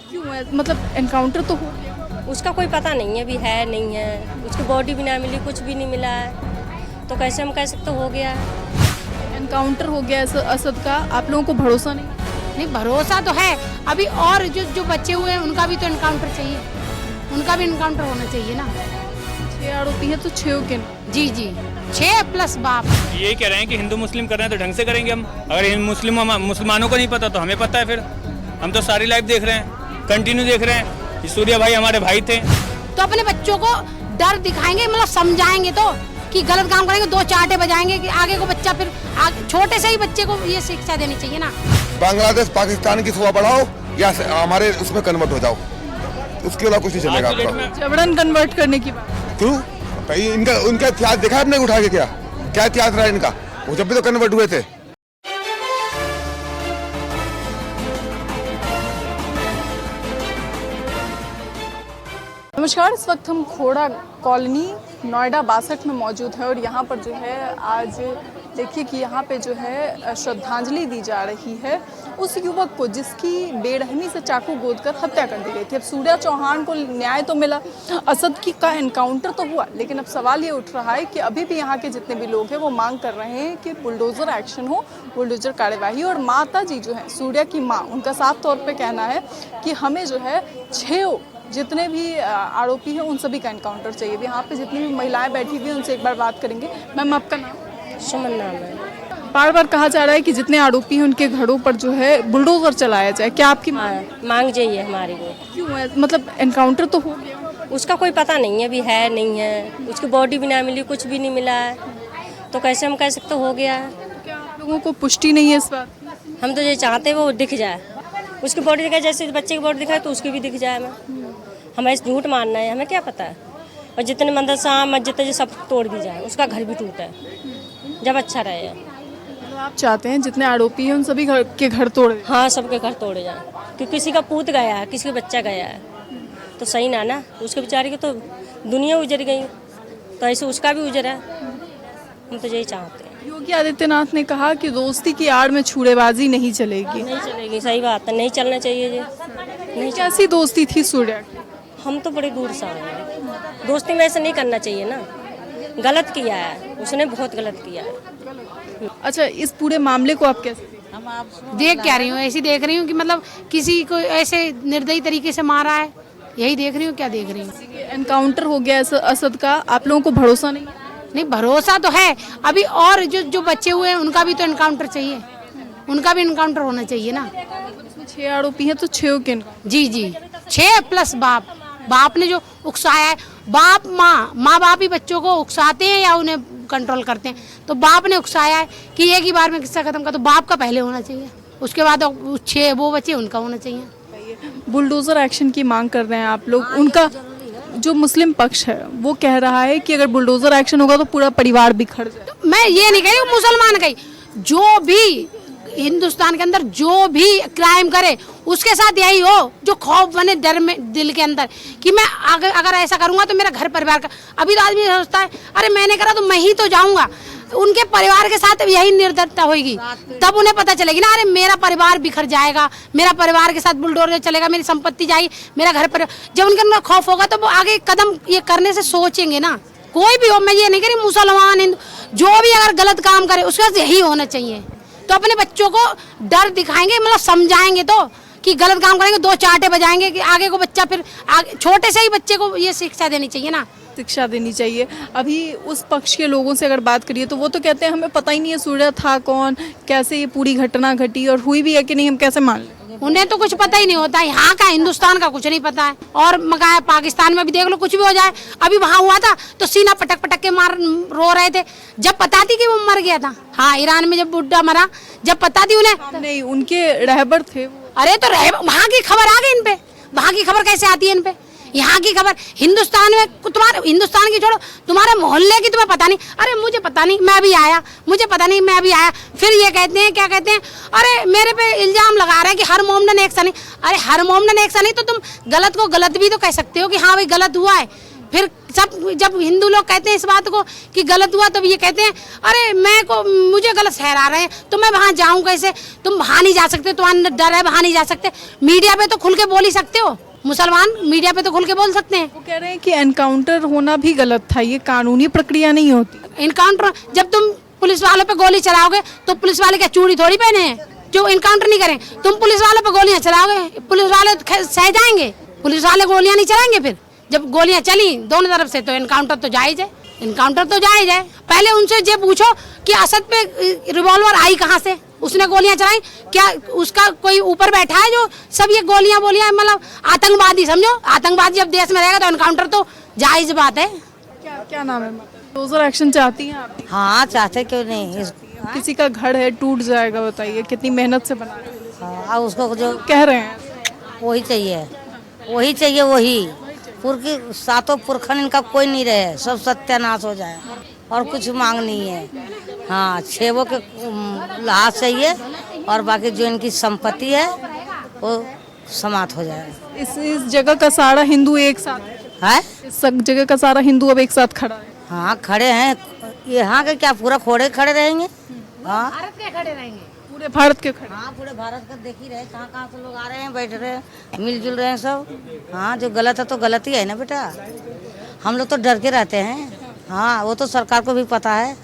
क्यों है, मतलब एनकाउंटर तो हो गया। उसका कोई पता नहीं है, अभी है नहीं है, उसकी बॉडी भी ना मिली, कुछ भी नहीं मिला है, तो कैसे हम कह सकते हो गया है। एनकाउंटर हो गया असद का, आप लोगों को भरोसा नहीं? नहीं, भरोसा तो है अभी। और जो बच्चे हुए हैं उनका भी तो एनकाउंटर चाहिए, उनका भी एनकाउंटर होना चाहिए ना। 6 आरोपी हैं तो 6 के जी जी, 6 प्लस बाप। यही कह रहे हैं कि हिंदू मुस्लिम कर रहे हैं तो ढंग से करेंगे हम। अगर मुसलमानों को नहीं पता तो हमें पता है। फिर हम तो सारी लाइफ देख रहे हैं, कंटिन्यू देख रहे हैं कि सूर्या भाई हमारे भाई थे। तो अपने बच्चों को डर दिखाएंगे, मतलब समझाएंगे तो कि गलत काम करेंगे 2 चांटे बजाएंगे कि आगे को बच्चा फिर छोटे से ही बच्चे को ये शिक्षा देनी चाहिए ना। बांग्लादेश पाकिस्तान की सुबह बढ़ाओ या हमारे उसमें कन्वर्ट हो जाओ, उसके अलावा कुछ नहीं चलेगा आपका। जबरन कन्वर्ट करने की बात क्यों? इनका इतिहास देखा आपने उठा के? क्या इतिहास रहा इनका? वो जब भी तो कन्वर्ट हुए थे। नमस्कार, इस वक्त हम खोड़ा कॉलोनी नोएडा 62 में मौजूद है और यहाँ पर जो है आज देखिए कि यहाँ पे जो है श्रद्धांजलि दी जा रही है उस युवक को जिसकी बेरहमी से चाकू गोदकर हत्या कर दी गई थी। अब सूर्या चौहान को न्याय तो मिला, असद की का एनकाउंटर तो हुआ, लेकिन अब सवाल ये उठ रहा है कि अभी भी यहाँ के जितने भी लोग हैं वो मांग कर रहे हैं कि बुलडोज़र एक्शन हो, बुलडोज़र कार्यवाही। और माता जी जो है सूर्या की माँ, उनका साफ तौर पर कहना है कि हमें जो है 6 जितने भी आरोपी हैं उन सभी का एनकाउंटर चाहिए। यहाँ पे जितनी भी महिलाएं बैठी हुई हैं उनसे एक बार बात करेंगे। मैम, आपका नाम? सुमन नाम है। बार बार कहा जा रहा है कि जितने आरोपी हैं उनके घरों पर जो है बुलडोजर चलाया जाए, क्या आपकी मांग चाहिए हमारी को? क्यों है, मतलब एनकाउंटर तो हो गया। उसका कोई पता नहीं है, अभी है नहीं है, उसकी बॉडी भी ना मिली, कुछ भी नहीं मिला है, तो कैसे हम कह सकते हो गया है। क्या आप लोगों को पुष्टि नहीं है इस बात? हम तो ये चाहते हैं वो दिख जाए, उसकी बॉडी दिखाए, जैसे बच्चे की बॉडी दिखाए तो उसकी भी दिख जाए। हमें इस झूठ मानना है, हमें क्या पता है। और जितने मदरसा मस्जिद जो सब तोड़ दी जाए, उसका घर भी टूटे जब अच्छा रहे। तो आप चाहते हैं जितने आरोपी हैं उन सभी के घर तोड़े? हाँ, सबके घर तोड़े जाए, क्योंकि किसी का पूत गया है, किसी का बच्चा गया है, तो सही ना उसके बेचारे की तो दुनिया उजड़ गई, तो ऐसे उसका भी उजड़ है। हम तो यही चाहते हैं। योगी आदित्यनाथ ने कहा कि दोस्ती की आड़ में छुड़ेबाजी नहीं चलेगी। नहीं चलेगी, सही बात है, नहीं चलना चाहिए ये। नहीं, कैसी दोस्ती थी सूर्या की? हम तो बड़े दूर से आए हैं, दोस्ती में ऐसा नहीं करना चाहिए ना, गलत किया है उसने, बहुत गलत किया है। अच्छा, इस पूरे मामले को आप कैसे देख क्या रही हूँ? ऐसी देख रही हूँ कि मतलब किसी को ऐसे निर्दयी तरीके से मारा है, यही देख रही हूँ। क्या देख रही हूँ? एनकाउंटर हो गया असद का, आप लोगों को भरोसा नहीं? नहीं, भरोसा तो है अभी। और जो बच्चे हुए हैं उनका भी तो एनकाउंटर चाहिए, उनका भी एनकाउंटर होना चाहिए ना। 6 आरोपी हैं तो 6 के? जी जी, 6 प्लस बाप। बाप ने जो उकसाया है, बाप माँ बाप ही बच्चों को उकसाते हैं या उन्हें कंट्रोल करते हैं, तो बाप ने उकसाया है कि एक ही बार में किस्सा खत्म कर, तो बाप का पहले होना चाहिए, उसके बाद 6 वो बच्चे उनका होना चाहिए। बुलडोजर एक्शन की मांग कर रहे हैं आप लोग। उनका जो मुस्लिम पक्ष है वो कह रहा है कि अगर बुलडोजर एक्शन होगा तो पूरा परिवार बिखर जाए। तो मैं ये नहीं कह रही मुसलमान कही, जो भी हिंदुस्तान के अंदर जो भी क्राइम करे उसके साथ यही हो, जो खौफ बने डर में दिल के अंदर कि मैं अगर ऐसा करूंगा तो मेरा घर परिवार का। अभी तो आदमी सोचता है अरे मैंने करा तो मैं ही तो जाऊंगा, तो उनके परिवार के साथ यही निर्दयता होगी, तब उन्हें पता चलेगी ना, अरे मेरा परिवार बिखर जाएगा, मेरा परिवार के साथ बुलडोजर चलेगा, मेरी संपत्ति जाएगी, मेरा घर परिवार। जब उनके अंदर खौफ होगा तो वो आगे कदम ये करने से सोचेंगे ना। कोई भी हो, मैं ये नहीं कह रही मुसलमान हिंदू, जो भी अगर गलत काम करे उसके साथ यही होना चाहिए। तो अपने बच्चों को डर दिखाएंगे, मतलब समझाएंगे तो कि गलत काम करेंगे 2 चांटे बजाएंगे कि आगे को बच्चा फिर छोटे से ही बच्चे को ये शिक्षा देनी चाहिए ना। शिक्षा देनी चाहिए। अभी उस पक्ष के लोगों से अगर बात करिए तो वो तो कहते हैं हमें पता ही नहीं है सूर्या था कौन, कैसे ये पूरी घटना घटी और हुई भी है कि नहीं, हम कैसे मान लें। उन्हें तो कुछ पता ही नहीं होता, यहाँ का हिंदुस्तान का कुछ नहीं पता है। और मगर पाकिस्तान में भी देख लो, कुछ भी हो जाए। अभी वहाँ हुआ था तो सीना पटक पटक के रो रहे थे, जब पता थी कि वो मर गया था। हाँ, ईरान में जब बुड्ढा मरा, जब पता थी उन्हें। नहीं, उनके रहबर थे। अरे तो वहाँ की खबर आ गई इन पे, वहाँ की खबर कैसे आती है इन पे? यहाँ की खबर हिंदुस्तान में, तुम्हारे हिंदुस्तान की छोड़ो, तुम्हारे मोहल्ले की तुम्हें पता नहीं। अरे मुझे पता नहीं, मैं भी आया, मुझे पता नहीं, मैं भी आया। फिर ये कहते हैं, क्या कहते हैं, अरे मेरे पे इल्जाम लगा रहे हैं कि हर मोमडन एक सा नहीं। अरे हर मोमडन एक सा नहीं, तो तुम गलत को गलत भी तो कह सकते हो कि हाँ भाई गलत हुआ है। फिर सब जब हिंदू लोग कहते हैं इस बात को कि गलत हुआ तो ये कहते हैं अरे मुझे गलत ठहरा रहे हैं तो मैं वहाँ जाऊँ कैसे? तुम वहाँ नहीं जा सकते, तुम्हारा डर है, वहाँ नहीं जा सकते। मीडिया पे तो खुल के बोल ही सकते हो, मुसलमान मीडिया पे तो खुल के बोल सकते हैं। वो कह रहे हैं कि एनकाउंटर होना भी गलत था, ये कानूनी प्रक्रिया नहीं होती। इनकाउंटर जब तुम पुलिस वालों पे गोली चलाओगे तो पुलिस वाले क्या चूड़ी थोड़ी पहने हैं जो इनकाउंटर नहीं करें? तुम पुलिस वालों पे गोलियां चलाओगे, पुलिस वाले सह जाएंगे? पुलिस वाले गोलियां नहीं चलाएंगे? फिर जब गोलियां चली दोनों तरफ से तो इनकाउंटर तो जायज है, इनकाउंटर तो जायज है। पहले उनसे ये पूछो कि असद पे रिवॉल्वर आई कहाँ से, उसने गोलियां चलाई, क्या उसका कोई ऊपर बैठा है जो सब ये गोलियां मतलब आतंकवादी समझो? आतंकवादी जब देश में रहेगा तो इनकाउंटर तो जायज बात है। क्या नाम है? बुलडोजर एक्शन चाहती हैं आप? हाँ चाहते क्यों नहीं। किसी का घर है टूट जाएगा, बताइए कितनी मेहनत से बना रहे हैं। हाँ, उसको जो कह रहे हैं वही चाहिए, वही चाहिए, वही पुरखी सातों पुरखन इनका कोई नहीं रहे, सब सत्यानाश हो जाए और कुछ मांग नहीं है। हाँ, छेवों के लाश चाहिए और बाकी जो इनकी संपत्ति है वो समाप्त हो जाए। इस जगह का सारा हिंदू एक साथ है, इस जगह का सारा हिंदू अब एक साथ खड़ा है। हाँ खड़े हैं, यहाँ के क्या पूरा खोड़े खड़े रहेंगे? हाँ भारत के खड़े रहेंगे, पूरे भारत के खड़े। हाँ पूरे भारत का देख ही रहे, कहाँ कहाँ से लोग आ रहे हैं, बैठ रहे हैं, मिलजुल रहे हैं सब। हाँ जो गलत है तो गलत ही है ना बेटा, हम लोग तो डर के रहते हैं। हाँ वो तो सरकार को भी पता है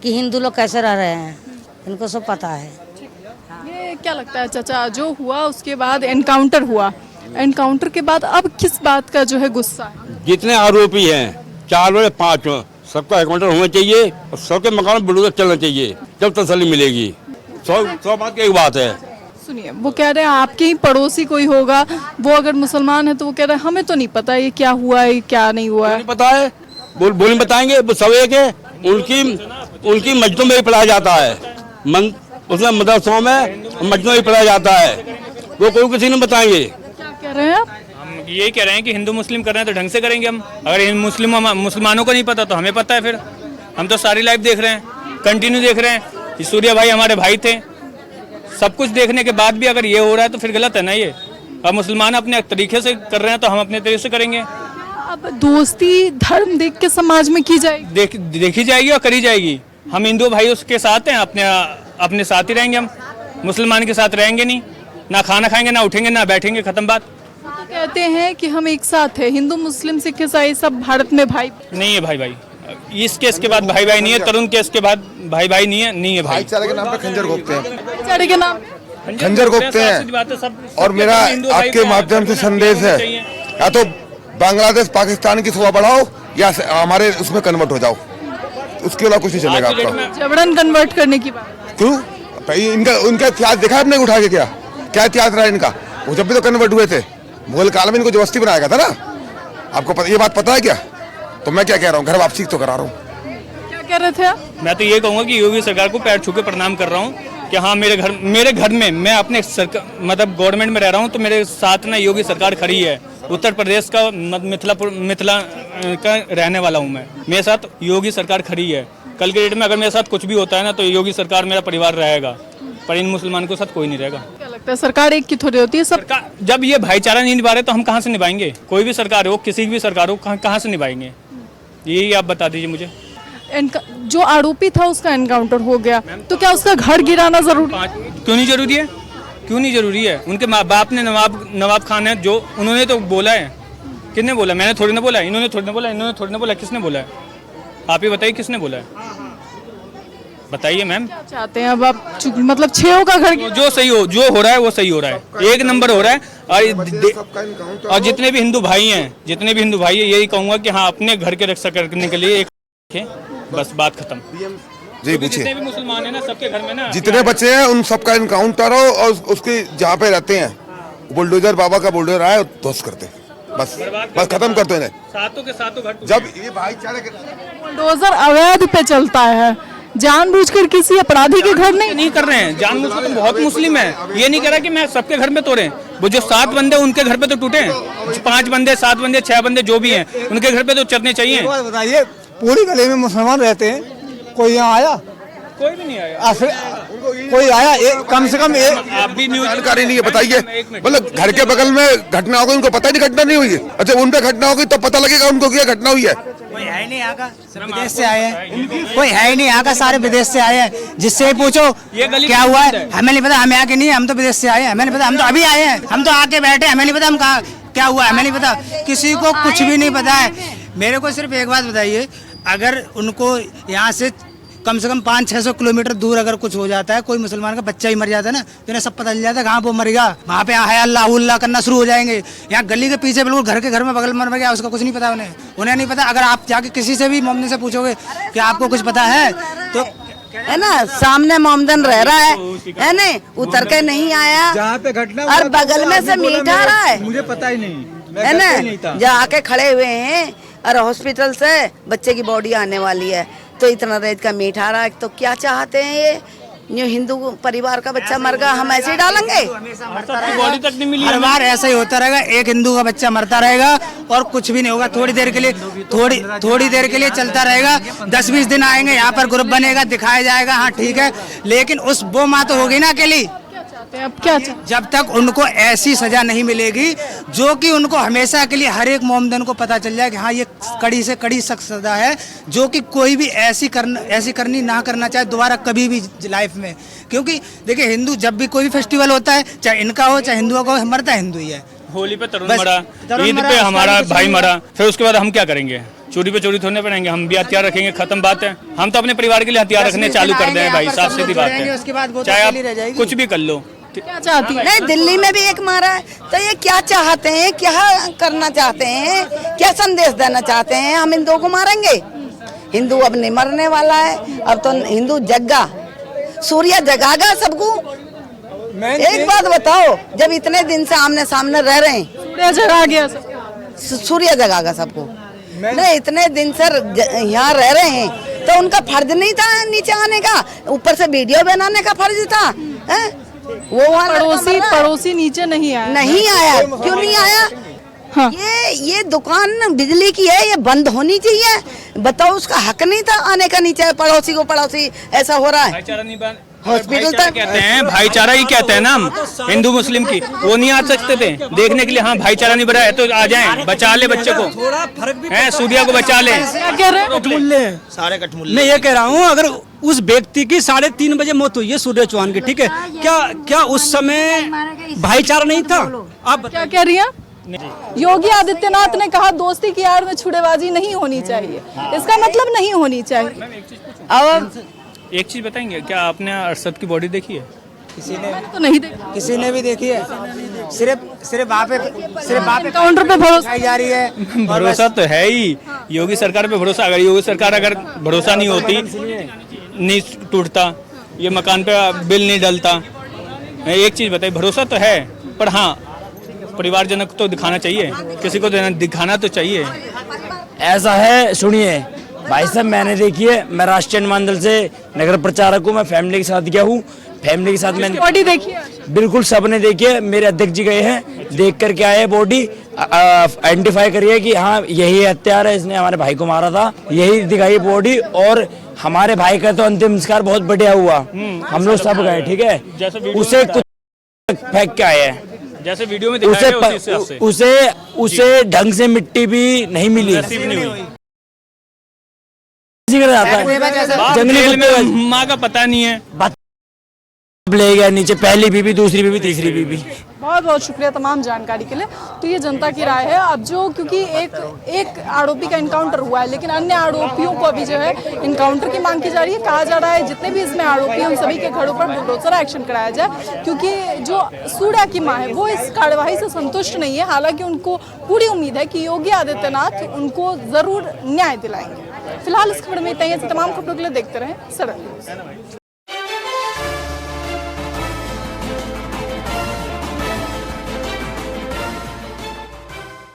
कि हिंदू लोग कैसे रह रहे हैं, इनको सब पता है। ये क्या लगता है चाचा, जो हुआ उसके बाद एनकाउंटर हुआ, एनकाउंटर के बाद अब किस बात का जो है गुस्सा है? जितने आरोपी हैं 4 या 5 सबका एकाउंटर होना चाहिए और सबके मकान में बुलडोजर चलना चाहिए, जब तसल्ली मिलेगी। 100 बात की एक बात है। सुनिए, वो कह रहे हैं आपके ही पड़ोसी कोई होगा, वो अगर मुसलमान है तो वो कह रहे हैं हमें तो नहीं पता ये क्या हुआ है क्या नहीं हुआ है। नहीं पता है, बोल बताएंगे, वो सब एक है। उनकी मस्जिदों में ही पढ़ाया जाता है, उसमें मदरसों में मस्जिदों में ही पढ़ाया जाता है, वो कोई किसी ने बताएंगे। क्या कह रहे हैं आप? हम यही कह रहे हैं कि हिंदू मुस्लिम कर रहे हैं तो ढंग से करेंगे हम। अगर इन मुसलमानों को नहीं पता तो हमें पता है। फिर हम तो सारी लाइफ देख रहे हैं, कंटिन्यू देख रहे हैं। सूर्या भाई हमारे भाई थे, सब कुछ देखने के बाद भी अगर ये हो रहा है तो फिर गलत है ना ये। अब मुसलमान अपने तरीके से कर रहे हैं तो हम अपने तरीके से करेंगे। अब दोस्ती धर्म देख के समाज में की जाएगी, देखी जाएगी और करी जाएगी। हम हिंदू भाई उसके साथ हैं, अपने साथ ही रहेंगे। हम मुसलमान के साथ रहेंगे नहीं, ना खाना खाएंगे, ना उठेंगे, ना बैठेंगे, खत्म बात। कहते हैं कि हम एक साथ है, हिंदू मुस्लिम सिख ईसाई सब भारत में भाई नहीं है। भाई इस केस के बाद भाई नहीं है, तरुण केस के बाद भाई नहीं है भाई। भाईचारे के नाम पे खंजर घोंपते हैं, भाईचारे के नाम खंजर घोंपते हैं। और मेरा आपके माध्यम से संदेश है, या तो बांग्लादेश पाकिस्तान की शोभा बढ़ाओ या हमारे उसमें कन्वर्ट हो जाओ, उसके अलावा कुछ नहीं चलेगा आपका। जबरन कन्वर्ट करने की बात क्यों? इनका इतिहास देखा आपने उठा के? क्या इतिहास रहा इनका? वो जब भी तो कन्वर्ट हुए थे, मुगल काल में इनको जबरदस्ती बनाया गया था ना। आपको ये बात पता है क्या? तो मैं क्या कह रहा हूँ, घर वापसी तो करा रहा हूँ। क्या कह रहे थे आप? मैं तो ये कहूँगा कि योगी सरकार को पैर छू के प्रणाम कर रहा हूँ कि हाँ मेरे घर में मैं अपने मतलब गवर्नमेंट में रह रहा हूँ तो मेरे साथ ना योगी सरकार खड़ी है। उत्तर प्रदेश का मिथिला का रहने वाला हूँ मैं, मेरे साथ योगी सरकार खड़ी है। कल के डेट में अगर मेरे साथ कुछ भी होता है ना तो योगी सरकार मेरा परिवार रहेगा, पर इन मुसलमान के साथ कोई नहीं रहेगा। क्या लगता है सरकार एक की थोड़ी होती है? सब जब ये भाईचारा नहीं निभा रहे तो हम कहाँ से निभाएंगे? कोई भी सरकार हो, किसी भी सरकार हो, कहाँ से निभाएंगे? यही आप बता दीजिए मुझे। जो आरोपी था उसका एनकाउंटर हो गया तो क्या उसका घर गिराना जरूरी? क्यों नहीं जरूरी है? क्यों नहीं जरूरी है? उनके माँ बाप ने नवाब खान है, जो उन्होंने तो बोला है। किसने बोला? मैंने थोड़ी ना बोला, इन्होंने थोड़ी ना बोला, इन्होंने थोड़ी ना बोला। किसने बोला है? आप ही बताइए किसने बोला है, बताइए मैम। क्या चाहते हैं अब आप? मतलब 6 का घर जो सही हो, जो हो रहा है वो सही हो रहा है, 1 नंबर हो रहा है। और जितने भी हिंदू भाई हैं यही कहूँगा कि हाँ अपने घर के रक्षा करने के लिए एक बस बात खत्म। जी पूछिए। जितने भी मुसलमान हैं ना सबके घर में ना जितने बच्चे हैं उन सबका इनकाउंटर हो और उसके जहाँ पे रहते हैं बुलडोजर, बाबा का बुलडोजर आए और ध्वस्त करते हैं, बस खत्म करते हैं। सातों के सातों घर जब ये भाईचारे के बुलडोजर अवैध पे चलता है, जानबूझकर किसी अपराधी के घर नहीं कर रहे हैं, जानबूझकर तो बहुत मुस्लिम है। ये नहीं कह रहा कि मैं सबके घर में तोड़े, वो जो 7 बंदे उनके घर पे तो टूटे, 5 बंदे 7 बंदे 6 बंदे जो भी हैं उनके घर पे तो चलने चाहिए। बताइए, पूरी गली में मुसलमान रहते हैं, कोई यहाँ आया? कोई भी नहीं आया। कोई आया कम से कम आप भी न्यूज जानकारी नहीं है, बताइए। मतलब घर के बगल में घटना होगी, उनको पता नहीं घटना नहीं हुई है। अच्छा, उन पे घटना होगी तो पता लगेगा उनको क्या घटना हुई है। कोई है नहीं यहाँ का, सब विदेश से आए हैं। कोई है नहीं यहाँ का, सारे विदेश से आए हैं। जिससे पूछो क्या हुआ है, हमें नहीं पता। हम यहाँ के नहीं, हम तो विदेश से आए हैं, हमें नहीं पता। हम तो अभी आए हैं, हम तो आके बैठे, हमें नहीं पता हम कहाँ क्या हुआ, हमें नहीं पता। किसी को कुछ भी नहीं पता है। मेरे को सिर्फ एक बात बताइए, अगर उनको यहाँ से कम से कम 500-600 किलोमीटर दूर अगर कुछ हो जाता है, कोई मुसलमान का बच्चा ही मर जाता है ना, तो इन्हें सब पता चल जाता है कहाँ वो मरेगा। वहाँ पे है अल्लाह करना शुरू हो जाएंगे। यहाँ गली के पीछे बिल्कुल घर के घर में बगल में मर गया, उसका कुछ नहीं पता उन्हें नहीं पता। अगर आप जाके किसी से भी मोमदन से पूछोगे कि आपको कुछ पता है तो है ना, सामने मोमदन रह रहा है ना, उतर के नहीं आया जहाँ पे घटना और बगल में से मीठा रहा है, मुझे पता ही नहीं है ना, जहाँ आके खड़े हुए हैं और हॉस्पिटल से बच्चे की बॉडी आने वाली है तो इतना रेत का मीठा आ रहा है। तो क्या चाहते हैं ये हिंदू परिवार का बच्चा मर गया, हम ऐसे ही डालेंगे? बॉडी तक नहीं मिली। हर बार ऐसा ही होता रहेगा, एक हिंदू का बच्चा मरता रहेगा और कुछ भी नहीं होगा। थोड़ी देर के लिए थोड़ी देर के लिए चलता रहेगा, 10-20 दिन आएंगे, यहाँ पर ग्रुप बनेगा, दिखाया जाएगा, हाँ ठीक है, लेकिन उस वो माँ तो होगी ना अकेली। अब क्या चाहते हैं? जब तक उनको ऐसी सजा नहीं मिलेगी जो कि उनको हमेशा के लिए हर एक मोमदन को पता चल जाए कि हाँ ये कड़ी से कड़ी सख्त सजा है, जो कि कोई भी ऐसी करनी ना करना चाहे दोबारा कभी भी लाइफ में। क्योंकि देखिए, हिंदू जब भी कोई भी फेस्टिवल होता है, चाहे इनका हो चाहे हिंदुओं का हो, मरता हिंदू ही है। होली पे तरुण मरा, ईद पे हमारा भाई मरा, फिर उसके बाद हम क्या करेंगे? चोरी पे चोरी थोड़े पड़ेंगे, हम भी हथियार रखेंगे, खत्म बात है। हम तो अपने परिवार के लिए हथियार रखने चालू कर दें भाई, साफ सीधी बात है। चाहे आप कुछ भी कर लो। क्या चाहती है? नहीं, दिल्ली में भी एक मारा है, तो ये क्या चाहते हैं, क्या करना चाहते हैं, क्या संदेश देना चाहते हैं? हम हिंदुओं को मारेंगे? हिंदू अब नहीं मरने वाला है, अब तो हिंदू जगा, सूर्य जगागा सबको। एक बात बताओ, जब इतने दिन से आमने सामने रह रहे हैं, सूर्य जगा गया सूर्य जगागा सबको। नहीं, इतने दिन से यहाँ रह रहे हैं तो उनका फर्ज नहीं था नीचे आने का, ऊपर से वीडियो बनाने का फर्ज था, है? वो पड़ोसी नीचे नहीं आया। क्यों नहीं आया? हाँ। ये दुकान बिजली की है, ये बंद होनी चाहिए। बताओ, उसका हक नहीं था आने का नीचे। पड़ोसी ऐसा हो रहा है। हॉस्पिटल तक कहते हैं, भाईचारा ही कहते हैं ना हम हिंदू मुस्लिम की, वो नहीं आ सकते थे देखने के लिए? हाँ, भाईचारा नहीं बढ़ा है तो आ जाएं, बचा ले बच्चे को, थोड़ा फर्क भी है, सूर्या को बचा ले। क्या कह रहे हैं? सारे कठमुल्ले। मैं ये कह रहा हूँ, अगर उस व्यक्ति की 3:30 बजे मौत हुई है, सूर्य चौहान की, ठीक है, क्या उस समय भाईचारा नहीं था? आप क्या कह रही हैं? योगी आदित्यनाथ ने कहा दोस्ती की आड़ में छुड़ेबाजी नहीं होनी चाहिए, इसका मतलब नहीं होनी चाहिए। अब एक चीज बताएंगे, क्या आपने अरशद की बॉडी देखी है? किसी ने तो नहीं देखा। किसी ने भी देखी है? सिर्फ वहाँ पे काउंटर पे भरोसा जा रही है। भरोसा तो है ही, योगी सरकार पे भरोसा। अगर योगी सरकार अगर भरोसा नहीं होती, नहीं टूटता, ये मकान पे बिल नहीं डलता। एक चीज बताइए, भरोसा तो है, पर हाँ परिवारजनक तो दिखाना चाहिए, किसी को दिखाना तो चाहिए। ऐसा है, सुनिए भाई साहब, मैंने देखी है, मैं राष्ट्रीय अनुमान दल से नगर प्रचारक हूँ, मैं फैमिली के साथ गया हूँ, फैमिली के साथ मैंने बॉडी देखी है? बिल्कुल सबने देखी है, मेरे अध्यक्ष जी गए हैं, देख करके आए बॉडी, आइडेंटिफाई करिए कि हाँ यही हत्यारा है, इसने हमारे भाई को मारा था, यही दिखाई बॉडी। और हमारे भाई का तो अंतिम संस्कार बहुत बढ़िया हुआ, हम लोग सब गए, ठीक है, उसे कुछ फेंक के आए हैं, जैसे वीडियो में दिखाया उसे ढंग से मिट्टी भी नहीं मिली। जंगली में माँ का पता नहीं है, ले गया नीचे, पहली बीबी, दूसरी बीबी, तीसरी बीबी। बहुत बहुत शुक्रिया तमाम जानकारी के लिए। तो ये जनता की राय है। अब जो, क्योंकि एक आरोपी का इनकाउंटर हुआ है, लेकिन अन्य आरोपियों को अभी जो है इनकाउंटर की मांग की जा रही है। कहा जा रहा है जितने भी इसमें आरोपी हैं उन सभी के घरों पर बुलडोजर एक्शन कराया जाए, क्योंकि जो सूर्या की मां है वो इस कार्यवाही से संतुष्ट नहीं है। हालांकि उनको पूरी उम्मीद है कि योगी आदित्यनाथ उनको जरूर न्याय दिलाएंगे। फिलहाल इस खबर में इतना ही। तमाम खबरों के लिए देखते रहें सड़क न्यूज़।